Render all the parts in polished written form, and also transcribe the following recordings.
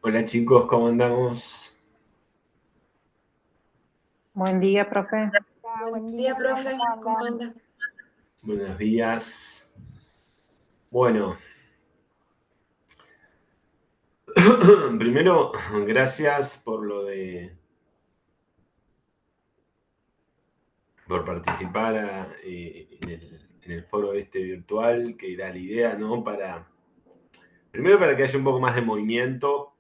Hola chicos, ¿cómo andamos? Buen día, profe. Buen Buen día, día, profe. ¿cómo ¿Cómo andan? anda? Buenos días. Bueno, primero, gracias por participar en el foro este virtual, que era la idea, ¿no? Primero para que haya un poco más de movimiento.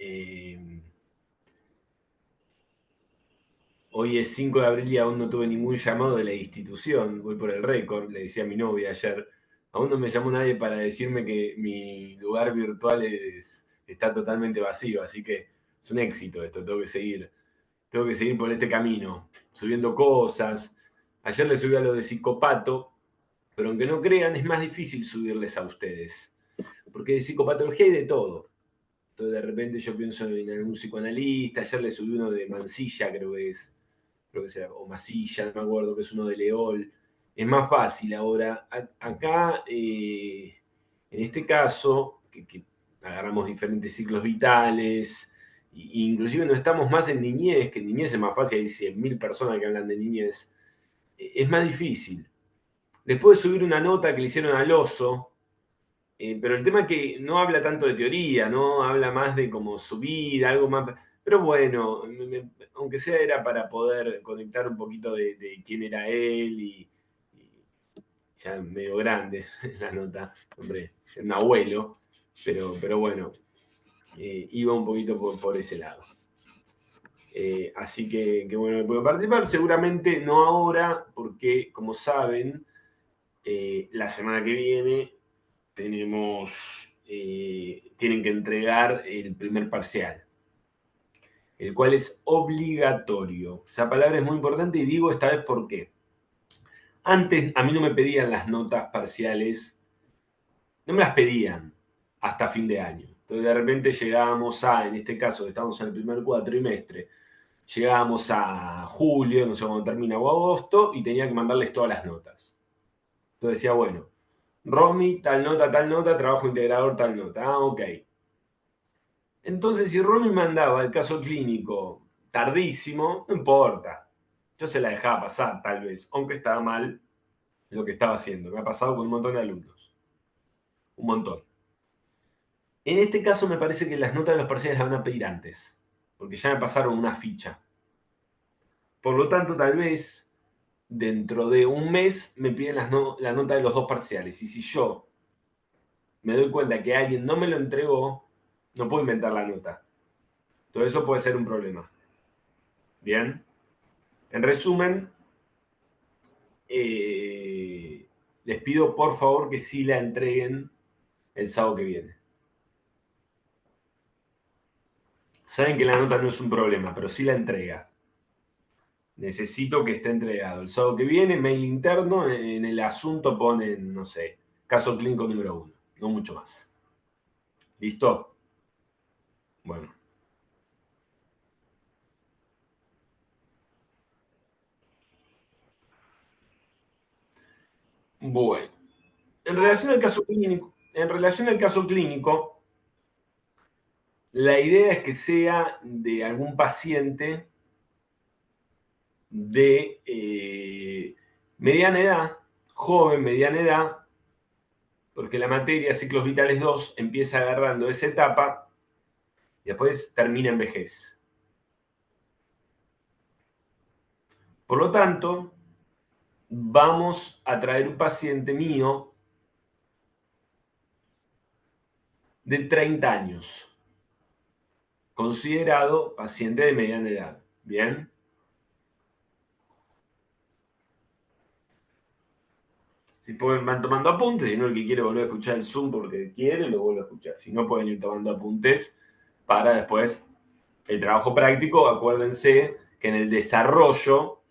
Eh, Hoy es 5 de abril y aún no tuve ningún llamado de la institución. Voy por el récord, le decía a mi novia ayer. Aún no me llamó nadie para decirme que mi lugar virtual está totalmente vacío, así que es un éxito esto, tengo que seguir por este camino, subiendo cosas. Ayer le subí a lo de psicopato, pero aunque no crean, es más difícil subirles a ustedes, porque de psicopatología hay de todo. Entonces de repente yo pienso en algún psicoanalista, ayer le subí uno de Mansilla, creo que sea, o Masilla, no me acuerdo, que es uno de Leol. Es más fácil ahora. Acá, en este caso, que agarramos diferentes ciclos vitales, inclusive no estamos más en niñez, que en niñez es más fácil, hay 100.000 personas que hablan de niñez, es más difícil. Les puedo subir una nota que le hicieron al oso, pero el tema es que no habla tanto de teoría, ¿no? Habla más de como su vida, algo más. Pero bueno, aunque sea era para poder conectar un poquito de quién era él y ya medio grande la nota, hombre, un abuelo, pero bueno, iba un poquito por ese lado. Así que bueno, que puedo participar, seguramente no ahora, porque como saben, la semana que viene tienen que entregar el primer parcial, el cual es obligatorio. Esa palabra es muy importante y digo esta vez por qué. Antes a mí no me pedían las notas parciales, no me las pedían hasta fin de año. Entonces de repente llegábamos en este caso estamos en el primer cuatrimestre, llegábamos a julio, no sé cuándo termina, o agosto, y tenía que mandarles todas las notas. Entonces decía, bueno, Romy, tal nota, trabajo integrador, tal nota. Ah, ok. Entonces, si Romy mandaba el caso clínico tardísimo, no importa. Yo se la dejaba pasar, tal vez, aunque estaba mal lo que estaba haciendo. Me ha pasado con un montón de alumnos. Un montón. En este caso, me parece que las notas de los parciales las van a pedir antes, porque ya me pasaron una ficha. Por lo tanto, tal vez dentro de un mes me piden la nota de los dos parciales. Y si yo me doy cuenta que alguien no me lo entregó, no puedo inventar la nota. Todo eso puede ser un problema. Bien. En resumen, les pido por favor que sí la entreguen el sábado que viene. Saben que la nota no es un problema, pero sí la entrega. Necesito que esté entregado. El sábado que viene, mail interno, en el asunto ponen, no sé, caso clínico número 1, no mucho más. ¿Listo? Bueno. Bueno. En relación al caso clínico, la idea es que sea de algún paciente de mediana edad, joven, mediana edad, porque la materia Ciclos Vitales 2 empieza agarrando esa etapa y después termina en vejez. Por lo tanto, vamos a traer un paciente mío de 30 años, considerado paciente de mediana edad. ¿Bien? Si pueden, van tomando apuntes, si no el que quiere volver a escuchar el Zoom porque quiere, lo vuelve a escuchar. Si no, pueden ir tomando apuntes para después el trabajo práctico. Acuérdense que en el desarrollo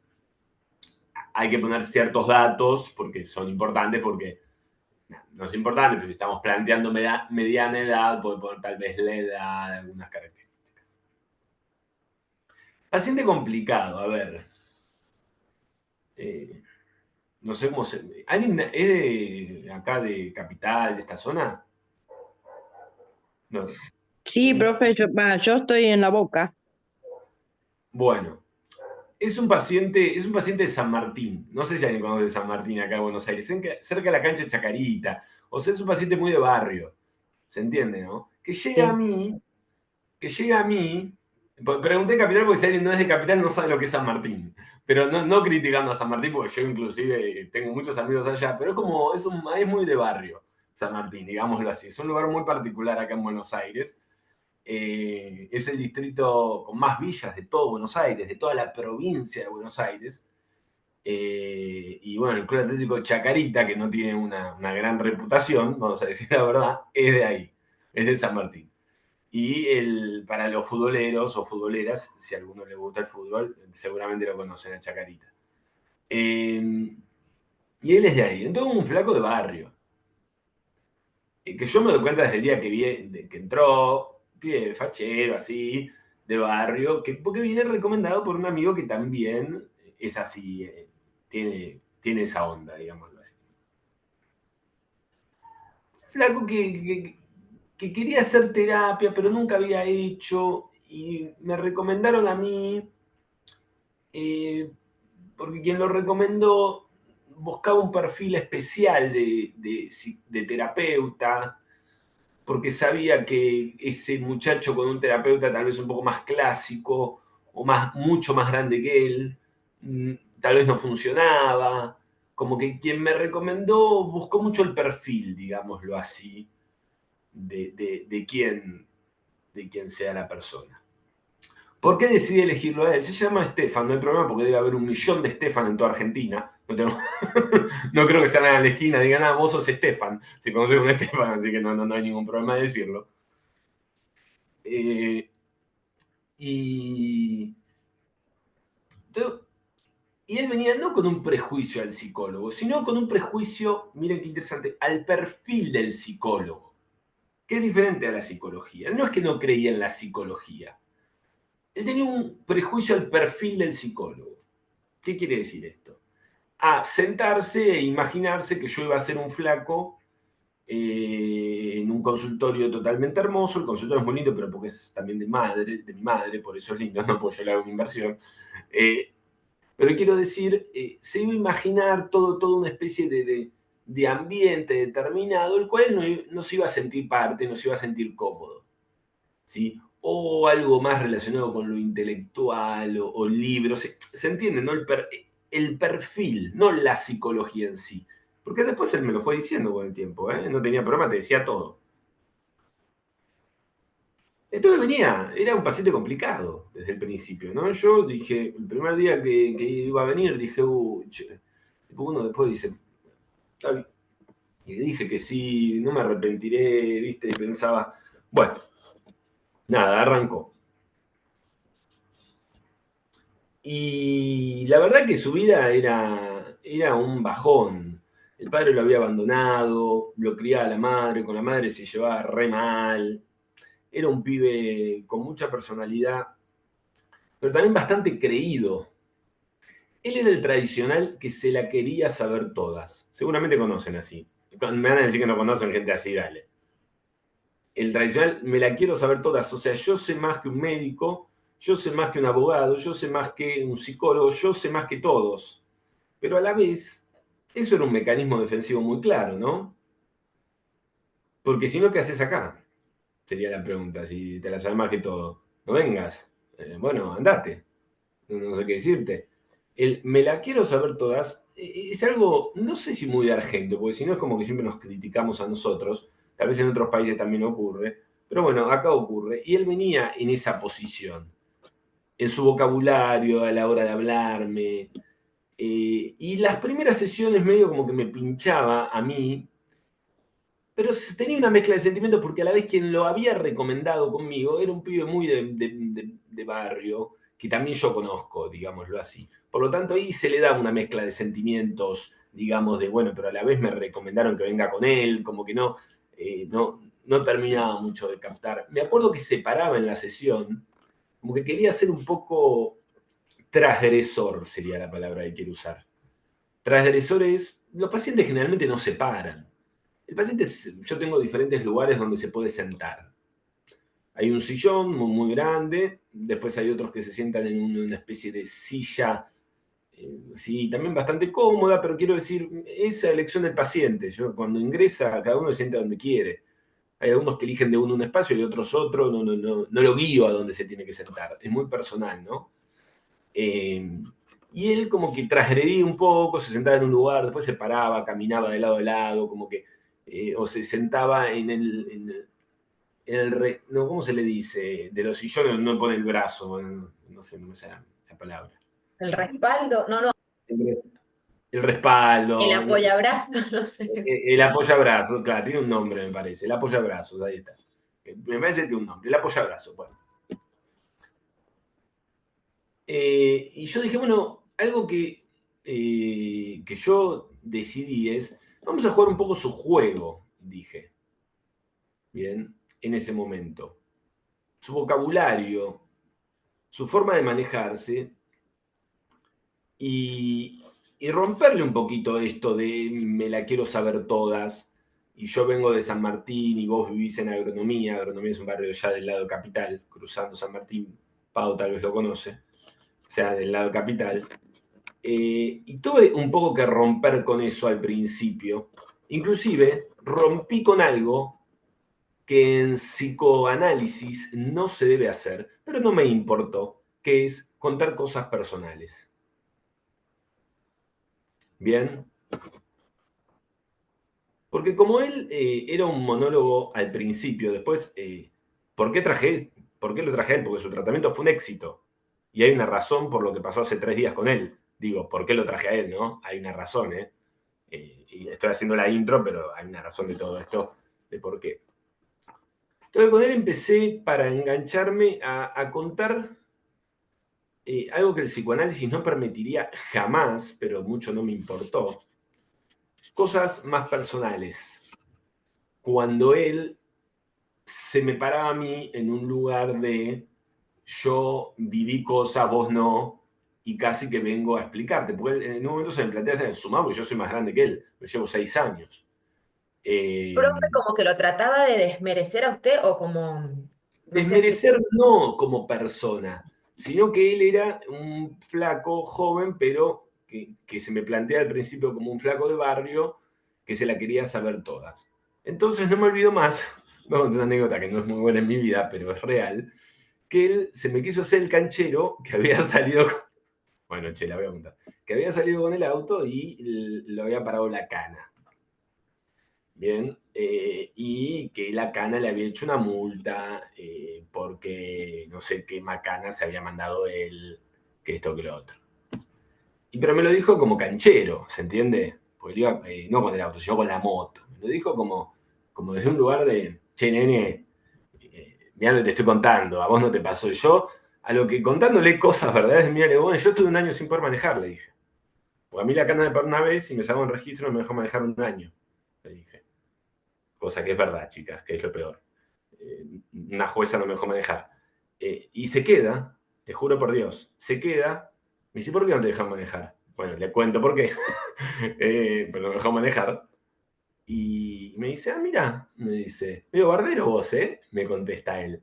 hay que poner ciertos datos porque son importantes, porque no es importante, pero si estamos planteando mediana edad, puede poner tal vez la edad, algunas características. Paciente complicado, a ver. Eh, no sé cómo se. ¿Alguien es de acá de Capital, de esta zona? No. Sí, profe, yo estoy en La Boca. Bueno, es un paciente de San Martín. No sé si alguien conoce San Martín acá en Buenos Aires, cerca de la cancha de Chacarita. O sea, es un paciente muy de barrio. ¿Se entiende, no? Sí. Que llega a mí, pregunté Capital porque si alguien no es de Capital no sabe lo que es San Martín. Pero no criticando a San Martín, porque yo inclusive tengo muchos amigos allá, pero es muy de barrio San Martín, digámoslo así. Es un lugar muy particular acá en Buenos Aires. Es el distrito con más villas de todo Buenos Aires, de toda la provincia de Buenos Aires. Y bueno, el Club Atlético Chacarita, que no tiene una gran reputación, vamos a decir la verdad, es de ahí, es de San Martín. Y para los futboleros o futboleras, si a alguno le gusta el fútbol, seguramente lo conocen a Chacarita. Y él es de ahí, entonces un flaco de barrio. Que yo me doy cuenta desde el día que entró, pie fachero, así, de barrio, porque viene recomendado por un amigo que también es así, tiene esa onda, digámoslo así. Flaco que quería hacer terapia, pero nunca había hecho, y me recomendaron a mí, eh, porque quien lo recomendó buscaba un perfil especial de terapeuta, porque sabía que ese muchacho con un terapeuta tal vez un poco más clásico o mucho más grande que él, tal vez no funcionaba. Como que quien me recomendó buscó mucho el perfil, digámoslo así, de quién sea la persona. ¿Por qué decidí elegirlo a él? Se llama Estefan, no hay problema porque debe haber 1.000.000 de Estefan en toda Argentina. No creo que salgan a la esquina y digan, vos sos Estefan, si conoces un Estefan, así que no hay ningún problema de decirlo. Eh, y, y él venía no con un prejuicio al psicólogo, sino con un prejuicio, miren qué interesante, al perfil del psicólogo, que es diferente a la psicología. No es que no creía en la psicología, él tenía un prejuicio al perfil del psicólogo. ¿Qué quiere decir esto? A sentarse e imaginarse que yo iba a ser un flaco en un consultorio totalmente hermoso. El consultorio es muy lindo, pero porque es también de mi madre, por eso es lindo, no porque yo le hago una inversión. Pero quiero decir, se iba a imaginar toda una especie de ambiente determinado, el cual no se iba a sentir parte, no se iba a sentir cómodo. ¿Sí? O algo más relacionado con lo intelectual o libros. ¿Se entiende? ¿No? El perfil, no la psicología en sí. Porque después él me lo fue diciendo con el tiempo, ¿eh? No tenía problema, te decía todo. Entonces era un paciente complicado desde el principio, ¿no? Yo dije, el primer día que iba a venir, dije, tipo uno después dice, está bien. Y le dije que sí, no me arrepentiré, ¿viste? Y pensaba, bueno, nada, arrancó. Y la verdad que su vida era un bajón. El padre lo había abandonado, lo criaba la madre, con la madre se llevaba re mal. Era un pibe con mucha personalidad, pero también bastante creído. Él era el tradicional que se la quería saber todas. Seguramente conocen así. Me van a decir que no conocen gente así, dale. El tradicional, me la quiero saber todas. O sea, yo sé más que un médico, yo sé más que un abogado, yo sé más que un psicólogo, yo sé más que todos. Pero a la vez, eso era un mecanismo defensivo muy claro, ¿no? Porque si no, ¿qué haces acá? Sería la pregunta, si te la sabes más que todo. No vengas. Bueno, andate. No sé qué decirte. Me la quiero saber todas. Es algo, no sé si muy de argento, porque si no es como que siempre nos criticamos a nosotros. Tal vez en otros países también ocurre. Pero bueno, acá ocurre. Y él venía en esa posición. En su vocabulario, a la hora de hablarme. Y las primeras sesiones medio como que me pinchaba a mí, pero tenía una mezcla de sentimientos porque a la vez quien lo había recomendado conmigo era un pibe muy de barrio, que también yo conozco, digámoslo así. Por lo tanto, ahí se le da una mezcla de sentimientos, digamos, de bueno, pero a la vez me recomendaron que venga con él, como que no terminaba mucho de captar. Me acuerdo que se paraba en la sesión, como que quería ser un poco transgresor, sería la palabra que quiero usar. Transgresores, los pacientes generalmente no se paran. El paciente, yo tengo diferentes lugares donde se puede sentar. Hay un sillón muy, muy grande, después hay otros que se sientan en una especie de silla, sí, también bastante cómoda, pero quiero decir, esa elección del paciente. Yo, cuando ingresa, cada uno se sienta donde quiere. Hay algunos que eligen de uno un espacio y otros otro, no lo guío a donde se tiene que sentar. Es muy personal, ¿no? Y él como que transgredía un poco, se sentaba en un lugar, después se paraba, caminaba de lado a lado, como que, o se sentaba no, ¿cómo se le dice? De los sillones no pone el brazo, no sé, no me sale la palabra. El respaldo, no, El respaldo. el apoyabrazo, no sé. El apoyabrazos, claro, tiene un nombre, me parece. El apoyabrazos, ahí está. Me parece que tiene un nombre, el apoyabrazos, bueno. Y yo dije, bueno, algo que yo decidí es, vamos a jugar un poco su juego, dije. Bien, en ese momento. Su vocabulario, su forma de manejarse y romperle un poquito esto de me la quiero saber todas y yo vengo de San Martín y vos vivís en Agronomía. Agronomía es un barrio ya del lado capital, cruzando San Martín. Pau tal vez lo conoce, o sea, del lado capital. Y tuve un poco que romper con eso al principio. Inclusive rompí con algo que en psicoanálisis no se debe hacer, pero no me importó, que es contar cosas personales. Bien. Porque como él era un monólogo al principio, después, ¿por qué lo traje a él? Porque su tratamiento fue un éxito. Y hay una razón por lo que pasó hace 3 días con él. Digo, ¿por qué lo traje a él, no? Hay una razón, ¿eh? Y estoy haciendo la intro, pero hay una razón de todo esto, de por qué. Entonces con él empecé para engancharme a contar algo que el psicoanálisis no permitiría jamás, pero mucho no me importó. Cosas más personales. Cuando él se me paraba a mí en un lugar de yo viví cosas, vos no, y casi que vengo a explicarte, porque él en un momento se me plantea hacer sumado, porque yo soy más grande que él, me llevo 6 años. Profe, como que lo trataba de desmerecer a usted o como, no sé si... Desmerecer no como persona, sino que él era un flaco joven, pero que se me plantea al principio como un flaco de barrio que se la quería saber todas. Entonces no me olvido más, voy a contar una anécdota que no es muy buena en mi vida, pero es real, que él se me quiso hacer el canchero que había salido, bueno, che, la voy a contar, que había salido con el auto y lo había parado la cana. Bien, y que la cana le había hecho una multa porque no sé qué macana se había mandado él, que esto que lo otro. Pero me lo dijo como canchero, ¿se entiende? Porque iba, no con el auto, sino con la moto. Me lo dijo como desde un lugar de, che, nene, mirá lo que te estoy contando, a vos no te pasó. Yo, a lo que contándole cosas verdaderas, mirá, bueno, yo estuve un año sin poder manejar, le dije. Porque a mí la cana me paró una vez y me sacó un registro y me dejó manejar un año, le dije. Cosa que es verdad, chicas, que es lo peor. Una jueza no me dejó manejar. Y se queda, te juro por Dios, se queda. Me dice, ¿por qué no te dejan manejar? Bueno, le cuento por qué. Pero no me dejó manejar. Y me dice, mira, me dice, medio bardero vos, ¿eh? Me contesta él.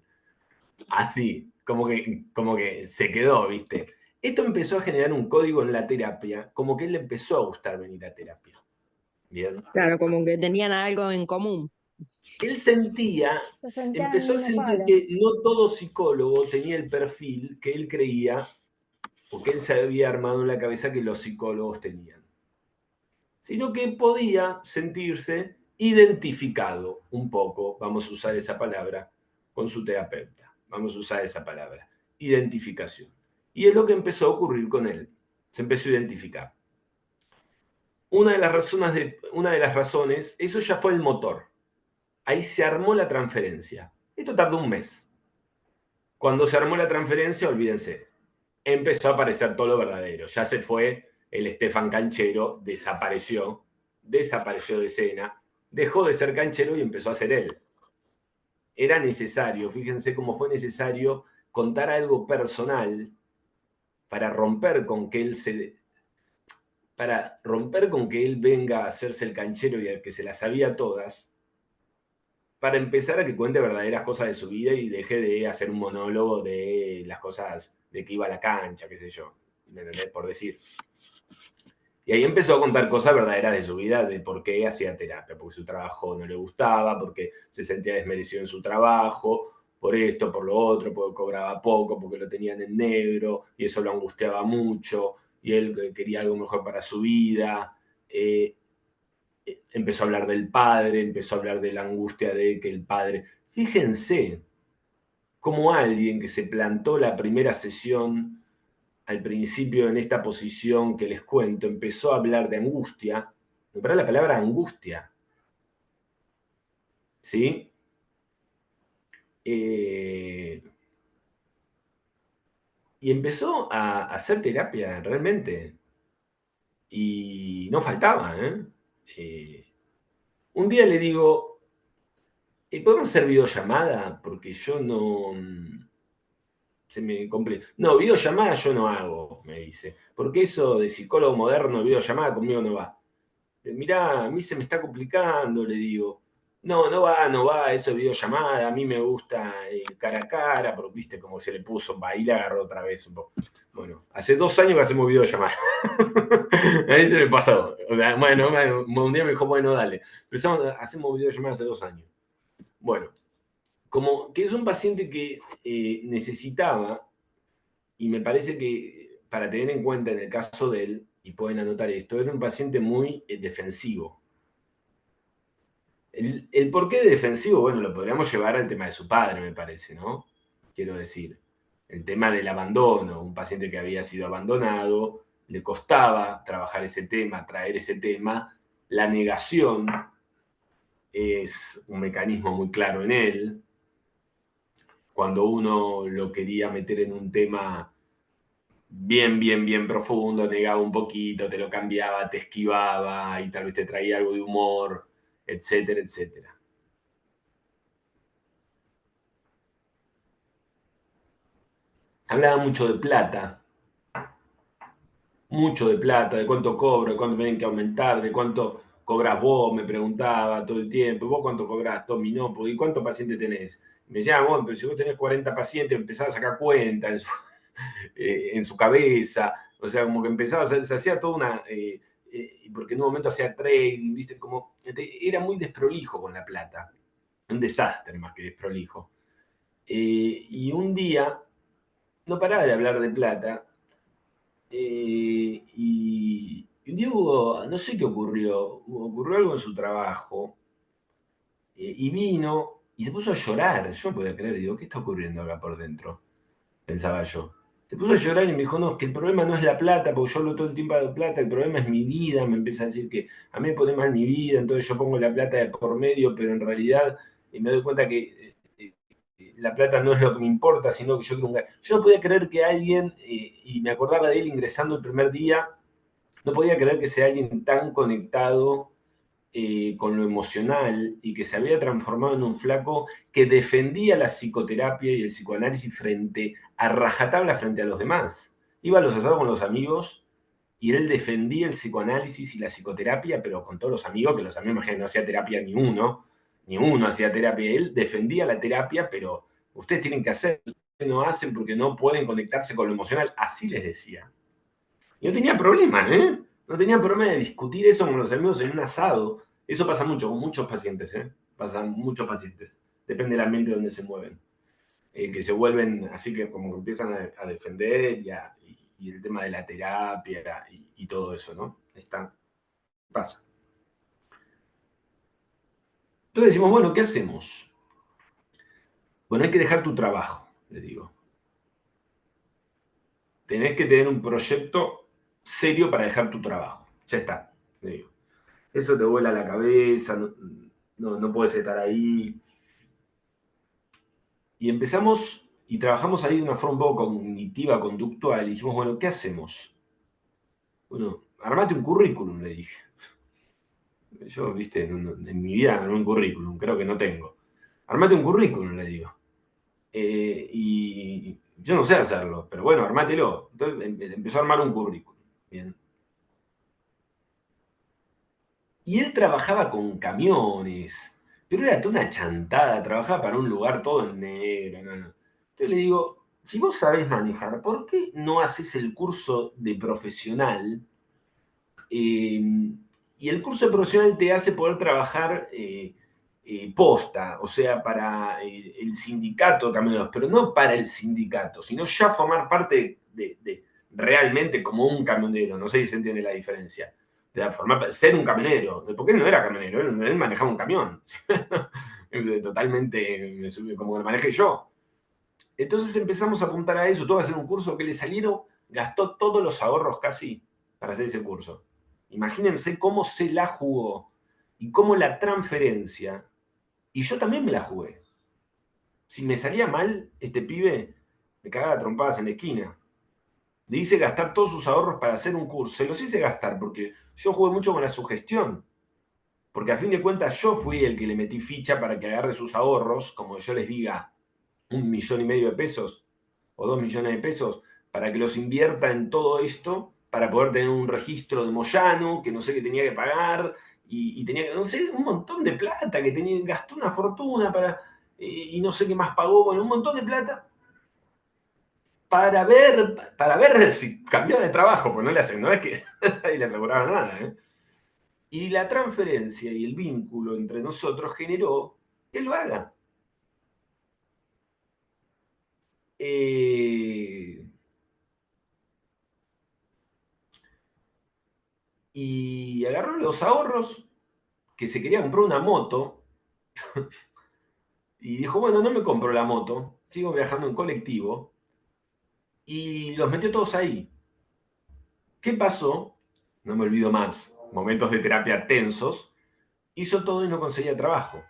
Así, como que se quedó, ¿viste? Esto empezó a generar un código en la terapia, como que él le empezó a gustar venir a terapia. Bien. Claro, como que tenían algo en común. Él empezó a sentir que no todo psicólogo tenía el perfil que él creía o que él se había armado en la cabeza que los psicólogos tenían, sino que podía sentirse identificado un poco, vamos a usar esa palabra, con su terapeuta. Vamos a usar esa palabra, identificación. Y es lo que empezó a ocurrir con él. Se empezó a identificar. Una de las razones, eso ya fue el motor. Ahí se armó la transferencia. Esto tardó un mes. Cuando se armó la transferencia, olvídense, empezó a aparecer todo lo verdadero. Ya se fue el Estefan Canchero, desapareció de escena, dejó de ser canchero y empezó a ser él. Era necesario, fíjense cómo fue necesario contar algo personal para romper con que él venga a hacerse el canchero y al que se las sabía todas. para empezar a que cuente verdaderas cosas de su vida y deje de hacer un monólogo de las cosas de que iba a la cancha, qué sé yo, ¿me entendés? Por decir. Y ahí empezó a contar cosas verdaderas de su vida, de por qué hacía terapia, porque su trabajo no le gustaba, porque se sentía desmerecido en su trabajo, por esto, por lo otro, porque cobraba poco, porque lo tenían en negro, y eso lo angustiaba mucho, y él quería algo mejor para su vida. Empezó a hablar del padre, empezó a hablar de la angustia de que el padre... Fíjense cómo alguien que se plantó la primera sesión al principio en esta posición que les cuento, empezó a hablar de angustia, para la palabra angustia, ¿sí? Y empezó a hacer terapia realmente. Y no faltaba, ¿eh? Un día le digo, ¿podemos hacer videollamada? Porque yo no... Se me complica. No, videollamada yo no hago, me dice. Porque eso de psicólogo moderno, videollamada conmigo no va. Mirá, a mí se me está complicando, le digo. No, no va, eso de videollamada, a mí me gusta cara a cara, pero viste como se le puso, va, y le agarró otra vez un poco. Bueno, hace 2 años que hacemos videollamada. A mí se me pasó. O sea, bueno, un día me dijo, bueno, dale. Hacemos videollamada hace 2 años. Bueno, como que es un paciente que necesitaba, y me parece que para tener en cuenta en el caso de él, y pueden anotar esto, era un paciente muy defensivo. El porqué de defensivo, bueno, lo podríamos llevar al tema de su padre, me parece, ¿no? Quiero decir, el tema del abandono, un paciente que había sido abandonado, le costaba trabajar ese tema, traer ese tema, la negación es un mecanismo muy claro en él. Cuando uno lo quería meter en un tema bien profundo, negaba un poquito, te lo cambiaba, te esquivaba y tal vez te traía algo de humor, etcétera, etcétera. Hablaba mucho de plata, de cuánto cobro, de cuánto me tienen que aumentar, de cuánto cobras vos, me preguntaba todo el tiempo, vos cuánto cobrás, Tommy, no, ¿y cuántos pacientes tenés? Me decía, bueno, pero si vos tenés 40 pacientes, empezaba a sacar cuenta en su cabeza, o sea, como que empezaba, se hacía toda una, porque en un momento hacía trading, viste, como, era muy desprolijo con la plata, un desastre más que desprolijo. Y un día, no paraba de hablar de plata, y un día hubo, no sé qué ocurrió algo en su trabajo, y vino y se puso a llorar. Yo no podía creer, digo, ¿qué está ocurriendo acá por dentro? Pensaba yo. Se puso a llorar y me dijo, no, es que el problema no es la plata, porque yo hablo todo el tiempo de plata, el problema es mi vida. Me empieza a decir que a mí me pone mal mi vida, entonces yo pongo la plata de por medio, pero en realidad me doy cuenta que la plata no es lo que me importa, sino que yo quiero Yo no podía creer que alguien, y me acordaba de él ingresando el primer día, no podía creer que sea alguien tan conectado con lo emocional y que se había transformado en un flaco que defendía la psicoterapia y el psicoanálisis frente a rajatabla frente a los demás. Iba a los asados con los amigos y él defendía el psicoanálisis y la psicoterapia, pero con todos los amigos, que los amigos, imagínate, no hacía terapia ni uno hacía terapia. Él defendía la terapia, pero ustedes tienen que hacer, ustedes no hacen porque no pueden conectarse con lo emocional, así les decía. Y no tenía problema, ¿eh? No tenía problema de discutir eso con los amigos en un asado. Eso pasa mucho con muchos pacientes, ¿eh? Pasan muchos pacientes. Depende del ambiente donde se mueven. Que se vuelven así que como que empiezan a defender y el tema de la terapia y todo eso, ¿no? Pasa. Entonces decimos, bueno, ¿qué hacemos? Bueno, hay que dejar tu trabajo, le digo. Tenés que tener un proyecto serio para dejar tu trabajo. Ya está, le digo. Eso te vuela la cabeza, no puedes estar ahí. Y empezamos y trabajamos ahí de una forma un poco cognitiva, conductual, y dijimos, bueno, ¿qué hacemos? Bueno, armate un currículum, le dije. Yo, viste, en mi vida armé un currículum, creo que no tengo. Armate un currículum, le digo. Y yo no sé hacerlo, pero bueno, armátelo. Entonces empezó a armar un currículum. Bien. Y él trabajaba con camiones, Pero era toda una chantada, trabajaba para un lugar todo en negro. No. Entonces le digo, si vos sabés manejar, ¿por qué no haces el curso de profesional? Y el curso de profesional te hace poder trabajar posta, o sea, para el sindicato de camioneros, pero no para el sindicato, sino ya formar parte de realmente como un camionero. No sé si se entiende la diferencia. Ser un camionero, porque él no era camionero, él manejaba un camión. Totalmente como que lo manejé yo. Entonces empezamos a apuntar a eso, todo va a ser un curso que le salieron, gastó todos los ahorros casi para hacer ese curso. Imagínense cómo se la jugó y cómo la transferencia, y yo también me la jugué. Si me salía mal, este pibe me cagaba a trompadas en la esquina. Le hice gastar todos sus ahorros para hacer un curso. Se los hice gastar porque yo jugué mucho con la sugestión. Porque a fin de cuentas yo fui el que le metí ficha para que agarre sus ahorros, como yo les diga, 1,5 millones de pesos o 2 millones de pesos, para que los invierta en todo esto, para poder tener un registro de Moyano, que no sé qué tenía que pagar, y tenía que, no sé, un montón de plata, que tenía, gastó una fortuna para, y no sé qué más pagó, bueno, un montón de plata, para ver si cambiaba de trabajo, pues no es que nadie le aseguraba nada, ¿eh? Y la transferencia y el vínculo entre nosotros generó que lo haga. Y agarró los ahorros, que se quería comprar una moto, y dijo, bueno, no me compro la moto, sigo viajando en colectivo, y los metió todos ahí. ¿Qué pasó? No me olvido más, momentos de terapia tensos, hizo todo y no conseguía trabajo.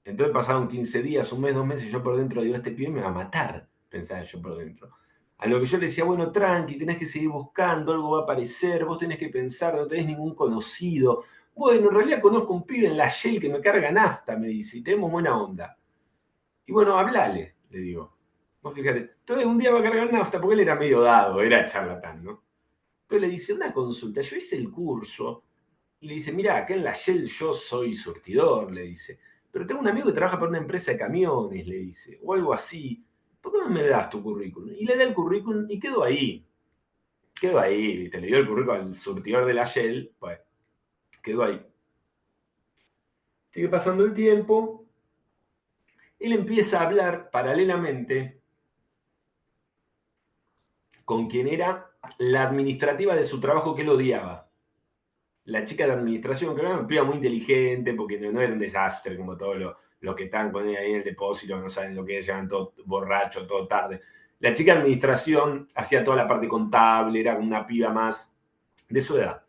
Entonces pasaron 15 días, un mes, 2 meses, y yo por dentro digo, este pibe me va a matar, pensaba yo por dentro. A lo que yo le decía, bueno, tranqui, tenés que seguir buscando, algo va a aparecer, vos tenés que pensar, no tenés ningún conocido. Bueno, en realidad conozco un pibe en la Shell que me carga nafta, me dice, y tenemos buena onda. Y bueno, hablale, le digo. Vos fíjate, entonces un día va a cargar nafta, porque él era medio dado, era charlatán, ¿no? Entonces le dice, una consulta, yo hice el curso, y le dice, mira, acá en la Shell yo soy surtidor, le dice. Pero tengo un amigo que trabaja para una empresa de camiones, le dice, o algo así. ¿Por qué no me das tu currículum? Y le da el currículum y quedó ahí. Quedó ahí, ¿viste? Le dio el currículum al surtidor de la Shell, pues quedó ahí. Sigue pasando el tiempo, él empieza a hablar paralelamente con quien era la administrativa de su trabajo que él odiaba. La chica de administración, que era una piba muy inteligente, porque no era un desastre como todos los que están con ella ahí en el depósito, no saben lo que es, llegan todo borracho, todo tarde. La chica de administración hacía toda la parte contable, era una piba más de su edad.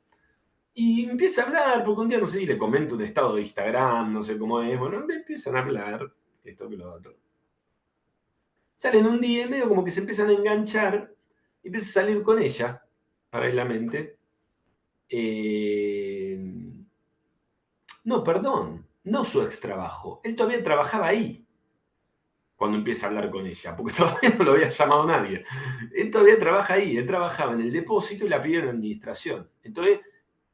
Y empieza a hablar, porque un día no sé si le comento un estado de Instagram, no sé cómo es, bueno, empiezan a hablar, esto que lo otro. Salen un día y medio como que se empiezan a enganchar, y empieza a salir con ella, paralelamente. No, perdón, no su ex trabajo. Él todavía trabajaba ahí cuando empieza a hablar con ella, porque todavía no lo había llamado nadie. Él todavía trabaja ahí, él trabajaba en el depósito y la pidió en administración. Entonces,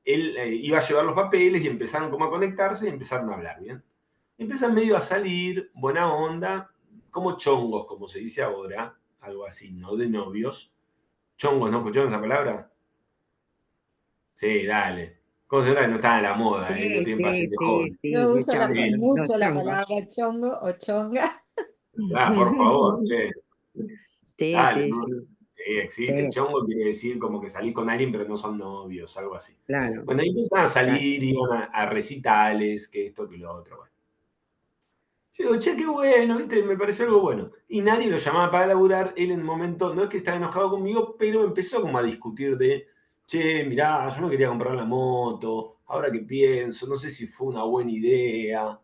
él iba a llevar los papeles y empezaron como a conectarse y empezaron a hablar, ¿bien? Empiezan medio a salir, buena onda, como chongos, como se dice ahora, algo así, ¿no? De novios. Chongos, ¿no escucharon esa palabra? Sí, dale. ¿Cómo se nota que no están a la moda, Sí, no tienen sí, paciencia de sí, joven? sí, Yo uso escuchamos los mucho la chongos. palabra chongo o chonga. Ah, por favor, che. Sí, Dale, sí, ¿no? sí, Sí, existe. El sí, chongo quiere decir como que salís con alguien, pero no son novios, algo así. claro, Bueno, ahí empiezan a claro. salir, iban a recitales, que esto, que lo otro. Bueno. Yo digo, che, qué bueno, ¿viste? Me pareció algo bueno. Y nadie lo llamaba para laburar. Él en un momento, no es que estaba enojado conmigo, pero empezó como a discutir de, che, mirá, yo me quería comprar la moto, ahora que pienso, no sé si fue una buena idea.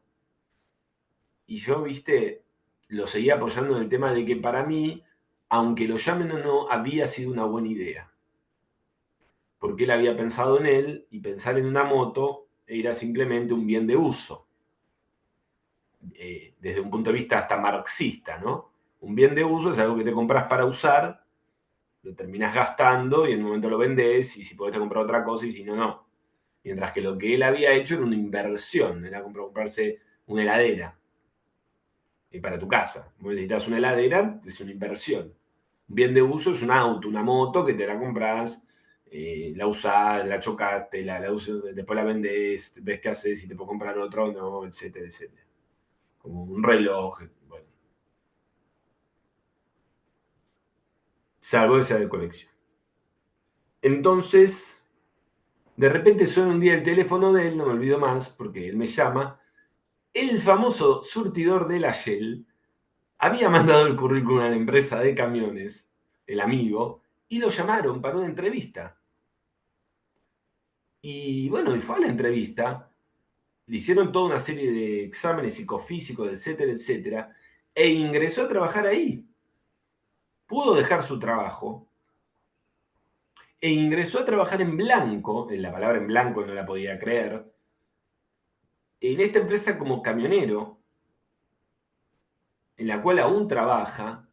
Y yo, viste, lo seguía apoyando en el tema de que para mí, aunque lo llamen o no, había sido una buena idea. Porque él había pensado en él y pensar en una moto era simplemente un bien de uso. Desde un punto de vista hasta marxista, ¿no? Un bien de uso es algo que te compras para usar, lo terminas gastando y en un momento lo vendés y si podés te comprar otra cosa y si no, no. Mientras que lo que él había hecho era una inversión, era comprarse una heladera para tu casa. Vos necesitas una heladera, es una inversión. Un bien de uso es un auto, una moto que te la compras, la usás, la chocaste, después la vendés, ves qué haces, si te puedo comprar otro o no, etcétera, etcétera. Como un reloj, bueno. Salvo que sea de colección. Entonces, de repente suena un día el teléfono de él, no me olvido más, porque él me llama. El famoso surtidor de la Shell había mandado el currículum a la empresa de camiones, el amigo, y lo llamaron para una entrevista. Y bueno, y fue a la entrevista, le hicieron toda una serie de exámenes psicofísicos, etcétera, etcétera, e ingresó a trabajar ahí. Pudo dejar su trabajo e ingresó a trabajar en blanco, en la palabra en blanco no la podía creer, en esta empresa como camionero, en la cual aún trabaja,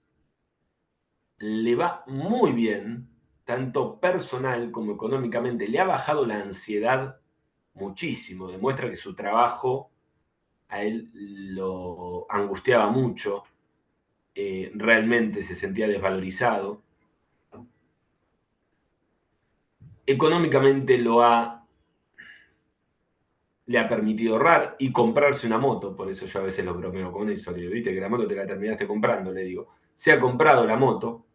le va muy bien, tanto personal como económicamente, le ha bajado la ansiedad muchísimo, demuestra que su trabajo a él lo angustiaba mucho, realmente se sentía desvalorizado. Económicamente le ha permitido ahorrar y comprarse una moto, por eso yo a veces lo bromeo con eso, le digo, viste que la moto te la terminaste comprando, le digo, se ha comprado la moto,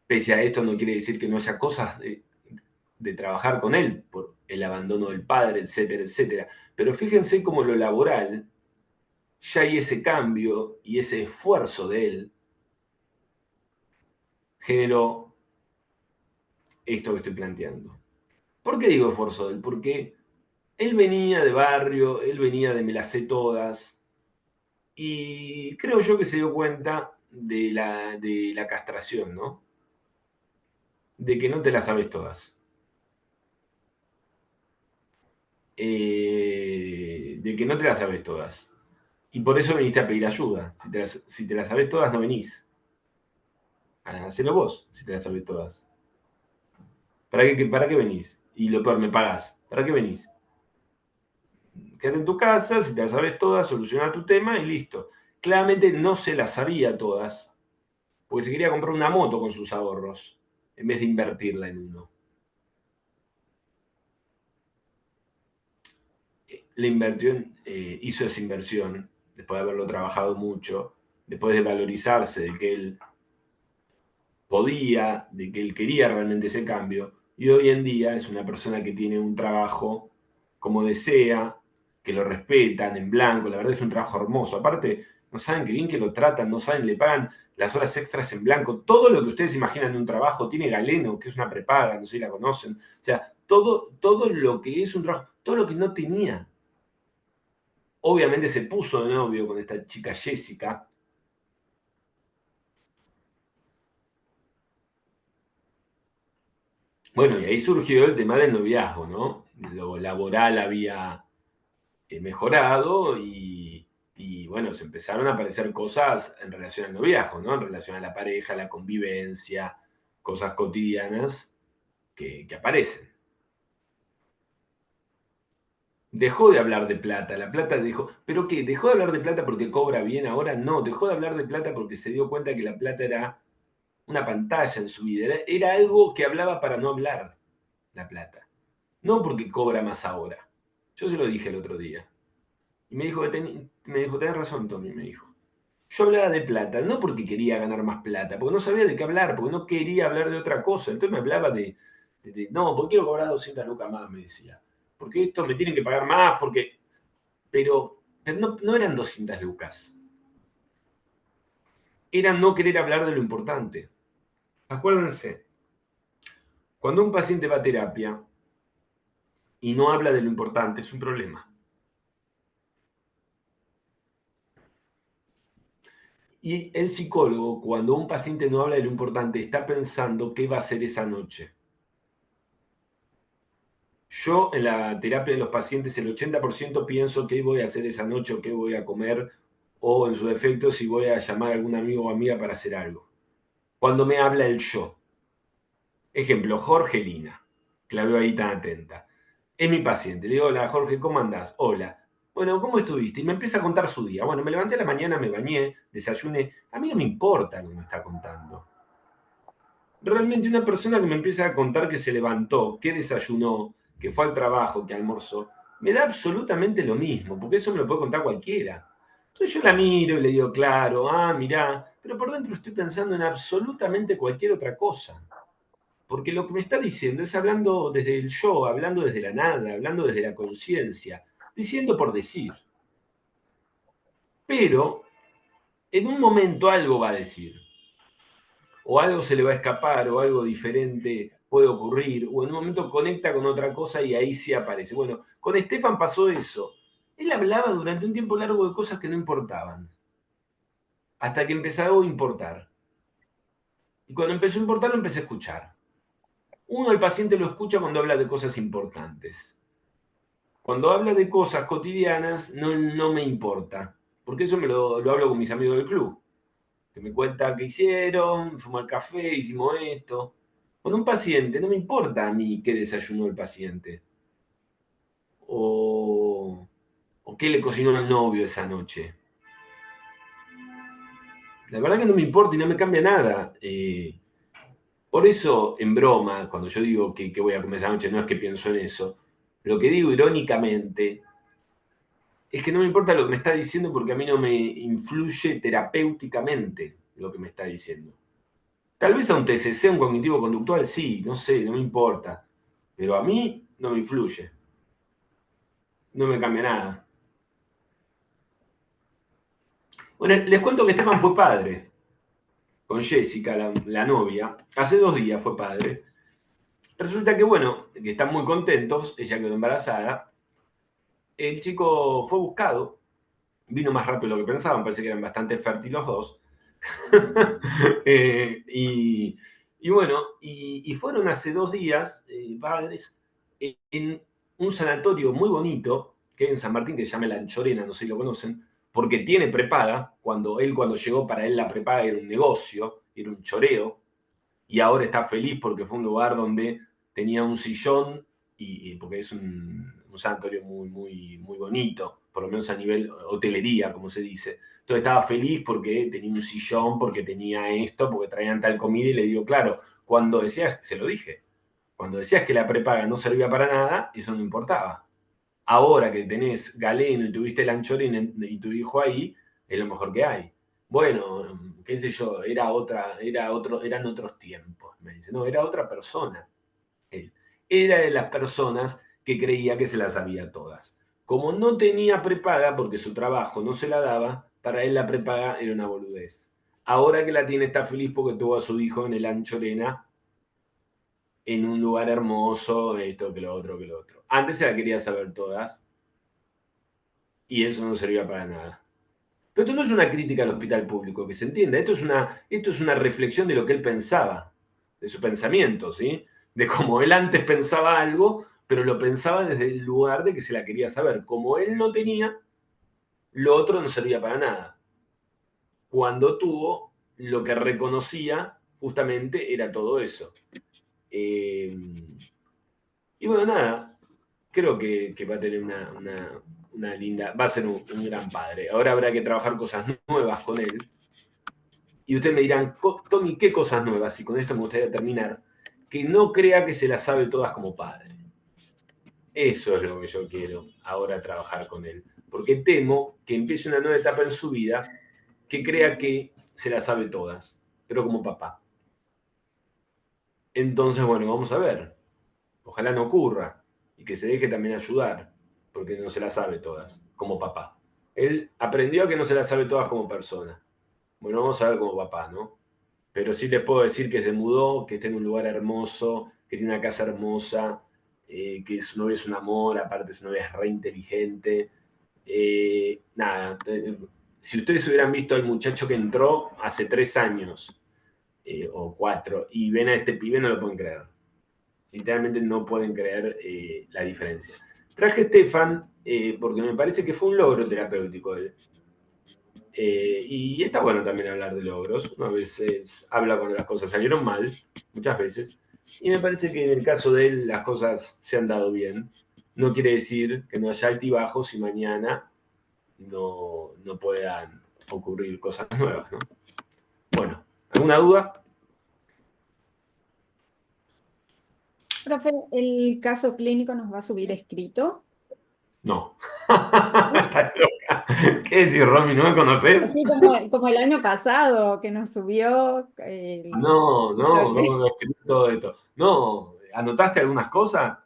pese a esto no quiere decir que no haya cosas de trabajar con él, por el abandono del padre, etcétera, etcétera, pero fíjense cómo lo laboral, ya hay ese cambio y ese esfuerzo de él, generó esto que estoy planteando. ¿Por qué digo esfuerzo de él? Porque él venía de barrio, él venía de me las sé todas, y creo yo que se dio cuenta de la castración, ¿no? De que no te las sabes todas. De que no te las sabes todas. Y por eso viniste a pedir ayuda. Si te las sabes todas, no venís. Hacelo vos, si te las sabes todas. ¿Para qué venís? Y lo peor, me pagás. ¿Para qué venís? Quédate en tu casa, si te las sabes todas, soluciona tu tema y listo. Claramente no se las sabía todas, porque se quería comprar una moto con sus ahorros, en vez de invertirla en uno. La inversión, hizo esa inversión, después de haberlo trabajado mucho, después de valorizarse, de que él podía, de que él quería realmente ese cambio, y hoy en día es una persona que tiene un trabajo como desea, que lo respetan en blanco, la verdad es un trabajo hermoso. Aparte, no saben qué bien que lo tratan, no saben, le pagan las horas extras en blanco, todo lo que ustedes imaginan de un trabajo, tiene Galeno, que es una prepaga, no sé si la conocen, o sea, todo lo que es un trabajo, todo lo que no tenía. Obviamente se puso de novio con esta chica Jessica. Bueno, y ahí surgió el tema del noviazgo, ¿no? Lo laboral había mejorado y, bueno, se empezaron a aparecer cosas en relación al noviazgo, ¿no? En relación a la pareja, la convivencia, cosas cotidianas que aparecen. Dejó de hablar de plata, la plata dejó, ¿pero qué? ¿Dejó de hablar de plata porque cobra bien ahora? No, dejó de hablar de plata porque se dio cuenta que la plata era una pantalla en su vida, era algo que hablaba para no hablar, la plata. No porque cobra más ahora. Yo se lo dije el otro día. Y me dijo, tenés razón, Tommy, me dijo. Yo hablaba de plata, no porque quería ganar más plata, porque no sabía de qué hablar, porque no quería hablar de otra cosa. Entonces me hablaba no, porque quiero cobrar 200 lucas más, me decía. Porque esto me tienen que pagar más, porque... Pero no eran 200 lucas. Era no querer hablar de lo importante. Acuérdense, cuando un paciente va a terapia y no habla de lo importante, es un problema. Y el psicólogo, cuando un paciente no habla de lo importante, está pensando qué va a hacer esa noche. Yo en la terapia de los pacientes, el 80% pienso qué voy a hacer esa noche o qué voy a comer, o en su defecto si voy a llamar a algún amigo o amiga para hacer algo. Cuando me habla el yo. Ejemplo, Jorgelina, que la veo ahí tan atenta. es mi paciente. Le digo, hola Jorge, ¿cómo andás? Hola. Bueno, ¿cómo estuviste? Y me empieza a contar su día. Bueno, me levanté a la mañana, me bañé, desayuné. A mí no me importa lo que me está contando. Realmente una persona que me empieza a contar que se levantó, que desayunó, que fue al trabajo, que almorzó, me da absolutamente lo mismo, porque eso me lo puede contar cualquiera. Entonces yo la miro y le digo, claro, mirá, pero por dentro estoy pensando en absolutamente cualquier otra cosa. Porque lo que me está diciendo es hablando desde el yo, hablando desde la nada, hablando desde la conciencia, diciendo por decir. Pero en un momento algo va a decir. O algo se le va a escapar, o algo diferente puede ocurrir, o en un momento conecta con otra cosa y ahí sí aparece. Bueno, con Estefan pasó eso. Él hablaba durante un tiempo largo de cosas que no importaban, hasta que empezó a importar. Y cuando empezó a importar, lo empecé a escuchar. Uno, el paciente lo escucha cuando habla de cosas importantes. Cuando habla de cosas cotidianas, no me importa, porque eso lo hablo con mis amigos del club, que me cuentan qué hicieron, fuimos al café, hicimos esto. Con un paciente no me importa a mí qué desayunó el paciente o qué le cocinó el novio esa noche. La verdad que no me importa y no me cambia nada. Por eso, en broma, cuando yo digo que voy a comer esa noche, no es que pienso en eso. Lo que digo irónicamente es que no me importa lo que me está diciendo porque a mí no me influye terapéuticamente lo que me está diciendo. Tal vez a un TCC, un cognitivo conductual, sí, no sé, no me importa. Pero a mí no me influye. No me cambia nada. Bueno, les cuento que Estefan fue padre. Con Jessica, la novia. Hace 2 días fue padre. Resulta que, bueno, que están muy contentos. Ella quedó embarazada. El chico fue buscado. Vino más rápido de lo que pensaban. Parece que eran bastante fértiles los dos. Y bueno, y fueron hace 2 días, padres, en un sanatorio muy bonito, que hay en San Martín, que se llama La Anchorena, no sé si lo conocen, porque tiene prepaga. Cuando llegó, para él la prepaga era un negocio, era un choreo, y ahora está feliz porque fue un lugar donde tenía un sillón, y porque es un sanatorio muy, muy, muy bonito, por lo menos a nivel hotelería, como se dice. Entonces estaba feliz porque tenía un sillón, porque tenía esto, porque traían tal comida, y le digo, claro, cuando decías, se lo dije, cuando decías que la prepaga no servía para nada, eso no importaba. Ahora que tenés Galeno y tuviste el Anchorín y tu hijo ahí, es lo mejor que hay. Bueno, qué sé yo, eran otros tiempos, me dice. No, era otra persona. Él era de las personas que creía que se las sabía todas. Como no tenía prepaga, porque su trabajo no se la daba, para él la prepaga era una boludez. Ahora que la tiene, está feliz porque tuvo a su hijo en el Anchorena, en un lugar hermoso, esto, que lo otro, que lo otro. Antes se la quería saber todas y eso no servía para nada. Pero esto no es una crítica al hospital público, que se entienda. Esto es una reflexión de lo que él pensaba, de su pensamiento, ¿sí? De cómo él antes pensaba algo, pero lo pensaba desde el lugar de que se la quería saber. Como él no tenía, lo otro no servía para nada. Cuando tuvo, lo que reconocía justamente era todo eso. Eh, y bueno, nada, creo que va a tener una linda, va a ser un gran padre. Ahora habrá que trabajar cosas nuevas con él. Y ustedes me dirán, Tommy, ¿qué cosas nuevas? Y con esto me gustaría terminar. Que no crea que se las sabe todas como padre. Eso es lo que yo quiero ahora trabajar con él. Porque temo que empiece una nueva etapa en su vida que crea que se las sabe todas, pero como papá. Entonces, bueno, vamos a ver. Ojalá no ocurra y que se deje también ayudar, porque no se las sabe todas, como papá. Él aprendió a que no se las sabe todas como persona. Bueno, vamos a ver como papá, ¿no? Pero sí les puedo decir que se mudó, que está en un lugar hermoso, que tiene una casa hermosa, que su novia es un amor, aparte su novia es re inteligente. Nada, si ustedes hubieran visto al muchacho que entró hace 3 años o 4 y ven a este pibe, no lo pueden creer. Literalmente no pueden creer la diferencia. Traje a Estefan porque me parece que fue un logro terapéutico de él. Y está bueno también hablar de logros. Uno a veces habla cuando las cosas salieron mal, muchas veces. Y me parece que en el caso de él las cosas se han dado bien. no quiere decir que no haya altibajos y mañana no puedan ocurrir cosas nuevas, ¿no? Bueno, ¿alguna duda? Profe, ¿el caso clínico nos va a subir escrito? No. Estás loca. ¿Qué decís, Romy? ¿No me conoces? Así como el año pasado, que nos subió No, ¿cómo lo escribí todo esto? No, ¿anotaste algunas cosas?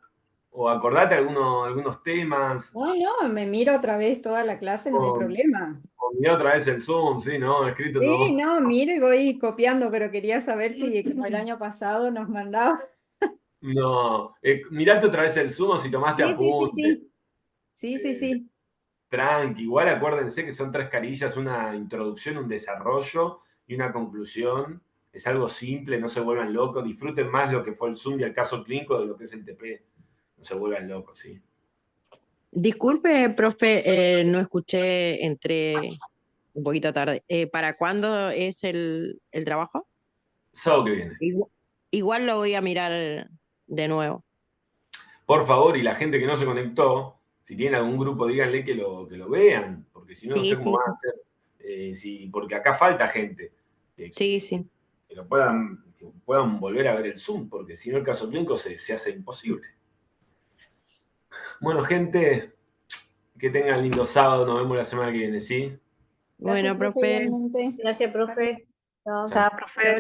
¿O acordate algunos temas? No, me miro otra vez toda la clase, no hay O, problema. o mirá otra vez el Zoom, sí, ¿no? Escrito Sí, todo. no, miro y voy copiando, pero quería saber si como el año pasado nos mandaba. No, mirate otra vez el Zoom o si tomaste Sí, sí, sí, apuntes. sí. Sí, sí, sí. Tranqui, igual acuérdense que son 3 carillas, una introducción, un desarrollo y una conclusión. Es algo simple, no se vuelvan locos, disfruten más lo que fue el Zoom y el caso clínico de lo que es el TP. No se vuelvan locos, ¿sí? Disculpe, profe, no escuché, entré un poquito tarde. ¿Para cuándo es el trabajo? Sábado que viene. Igual lo voy a mirar de nuevo. Por favor, y la gente que no se conectó, si tienen algún grupo, díganle que lo vean, porque si no, no sé Sí, cómo sí, van a sí. hacer. Porque acá falta gente Sí, sí. que que puedan volver a ver el Zoom, porque si no el caso clínico se hace imposible. Bueno, gente, que tengan lindo sábado, nos vemos la semana que viene, ¿sí? Gracias, Bueno, profe, profe. igualmente. Gracias, profe. Chao. Chao. Chao, profe.